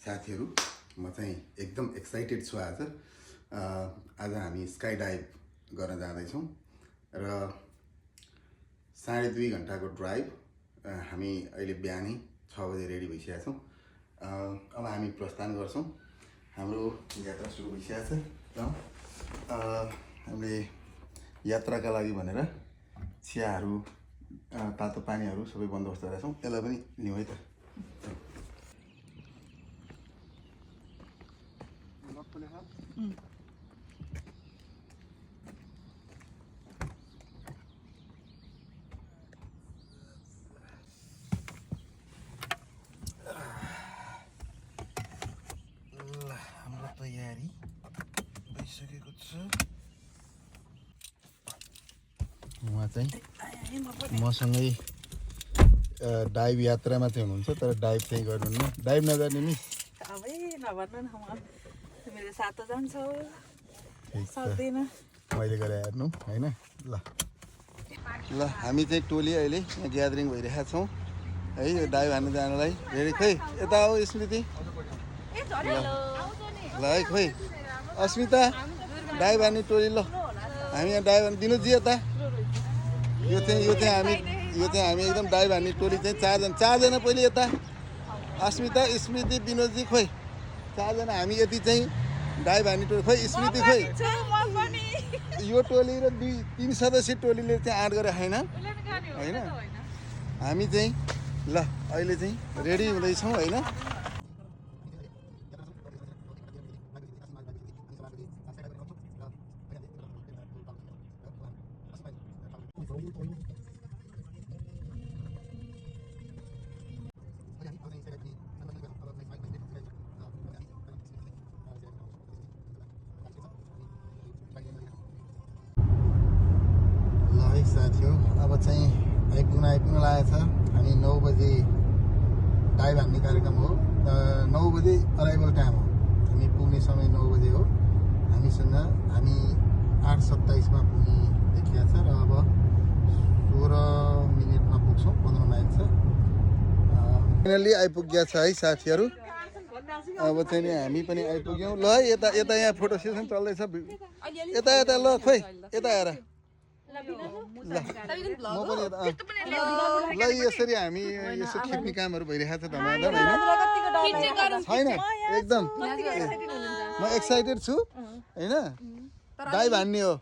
साथीहरू म चाहिँ एकदम एक्साइटेड छु आज हामी स्काई डाइभ गर्न जाँदैछौँ र 2.5 घन्टाको ड्राइभ हामी अहिले बिहानै 6 बजे रेडी भइसकेका छौँ। अब हामी प्रस्थान गर्छौँ। हाम्रो यात्रा सुरु भइसकेको छ र हामीले यात्राका लागि भनेर चियाहरू तातो पानीहरू सबै बन्दोबस्त गरेका छौँ। त्यसलाई पनि लिउँ है त। हाम्रो तयारी भइसकेको छ। उहाँ चाहिँ मसँगै डाइभ यात्रामा चाहिँ हुनुहुन्छ, तर डाइभ चाहिँ गर्नुहुन्न। डाइभ नगर्ने नि अबै नभन्नु न, म मेरो सातो जान्छौ ठिक छ, सक्दैन। मैले गरे हेर्नु होइन। ल हामी चाहिँ टोली अहिले यहाँ ग्यादरिङ भइरहेका छौँ है, यो डाइभ हान्नु जानलाई। रेडी? खै यता हो स्मृति। ल है खोइ अस्मिता, डाइभ हान्ने टोली। ल हामी यहाँ डाइभ हान्नु। विनोदजी यता। यो चाहिँ हामी एकदम डाइभ हान्ने टोली चाहिँ चारजना पहिले यता। अस्मिता, स्मृति, विनोदजी खोइ चारजना हामी यति चाहिँ डाइभ हान्ने टोली। खोइ स्मृति खोइ यो टोली र 2-3 सदस्य टोलीले चाहिँ आँट गरेर खाएन होइन। हामी चाहिँ ल अहिले चाहिँ रेडी हुँदैछौँ होइन। साथीहरू अब चाहिँ आइपुग्न लागेको छ। हामी 9 बजे डाइभ हान्ने कार्यक्रम हो। 9 बजे अराइभल टाइम हो। हामी पुग्ने समय 9 बजे हो। हामी 8:27 पुग्ने देखिएको छ र अब 16 मिनटमा पुग्छौँ। 15 माइल छ। फाइनल्ली आइपुग्या छ है साथीहरू। अब चाहिँ नि हामी पनि आइपुग्यौँ। ल है यता यहाँ फोटो सेसन चल्दैछ। यता ल खोइ यता हेर। ल म पनि ल यसरी हामी यसो खिच्ने कामहरू भइरहेको छ धमाधम होइन। छैन एकदम म एक्साइटेड छु होइन। डाइभ हान्ने हो।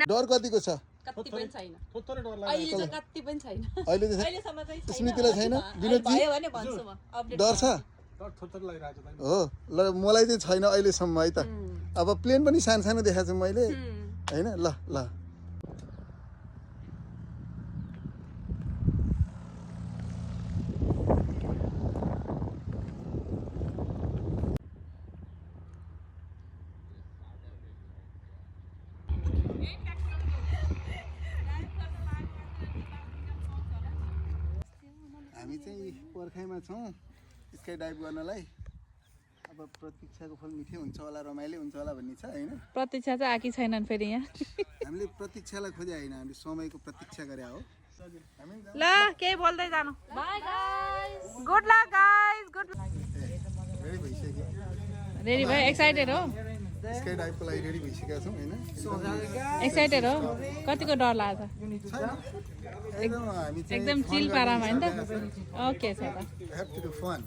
डर कतिको छ? अहिले स्मृतिलाई छैन? विनोदजी डर छ हो? ल मलाई चाहिँ छैन अहिलेसम्म है त। अब प्लेन पनि सानो देखाएको छु मैले होइन। ल हामी चाहिँ पर्खाइमा छौँ स्काई डाइभ गर्नलाई। अब प्रतीक्षाको फल मिठै हुन्छ होला, रमाइलो हुन्छ होला भन्ने छ होइन। प्रतीक्षा चाहिँ आएकी छैनन् फेरि यहाँ। हामीले प्रतीक्षालाई खोजे होइन, हामीले समयको प्रतीक्षा गरे हो। ल केही बोल्दै जानु। Bye guys, good luck guys, good luck. Ready भइसक्यो। रेडी भयो? एक्साइटेड हो? स्काई डाइभको लागि रेडी भइसकेका छौँ होइन। एक्साइटेड हो? कतिको डर लाग्छ? एकदम चिल पारामा होइन त। ओके छ त। Have to do fun.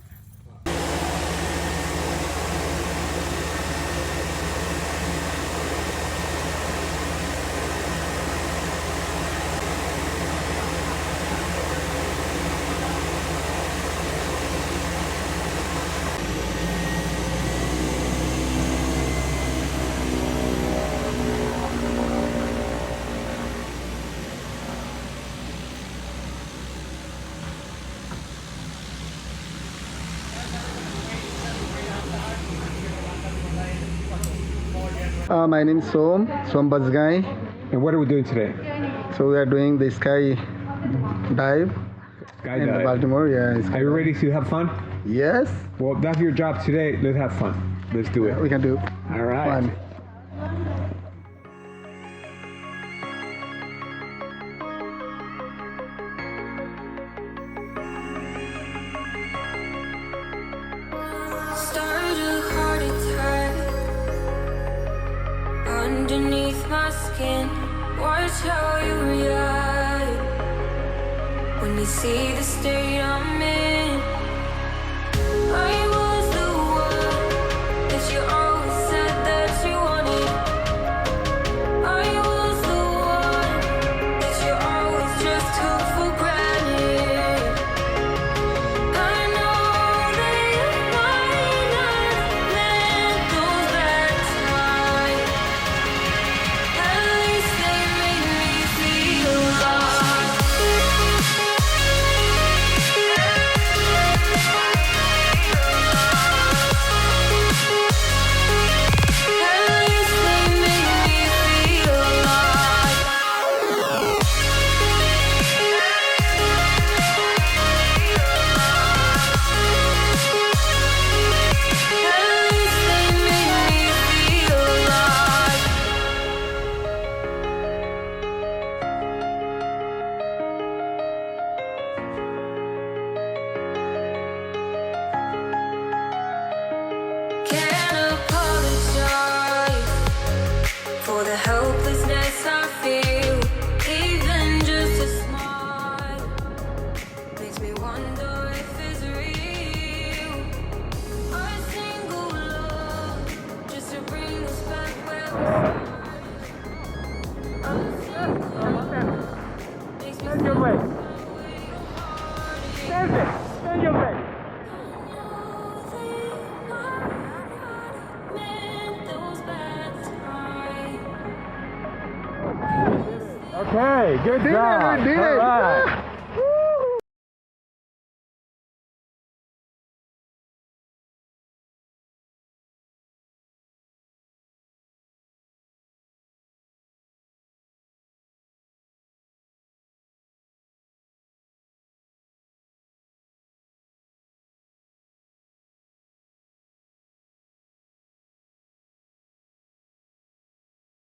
My name is Som Bajgai. And what are we doing today? So we are doing the sky dive in Baltimore. Yeah. Are you ready to have fun? Yes. Well, that's your job today. Let's have fun. Let's do it. We can do. All right. Fun. start a heart attack underneath my skin. Watch how you react when you see the state I'm in. I was the one that you always said that you wanted. I was the one that you always just took for granted. I know that you might not have meant those bad times. At least they made me feel alive. At least they made me feel alive. At least they made me feel alive. Can't apologize for the helplessness I feel. Even just a smile makes me wonder if it's real. A single love just to bring us back where we started. A single love makes me feel way Okay, good job. We did it. All right.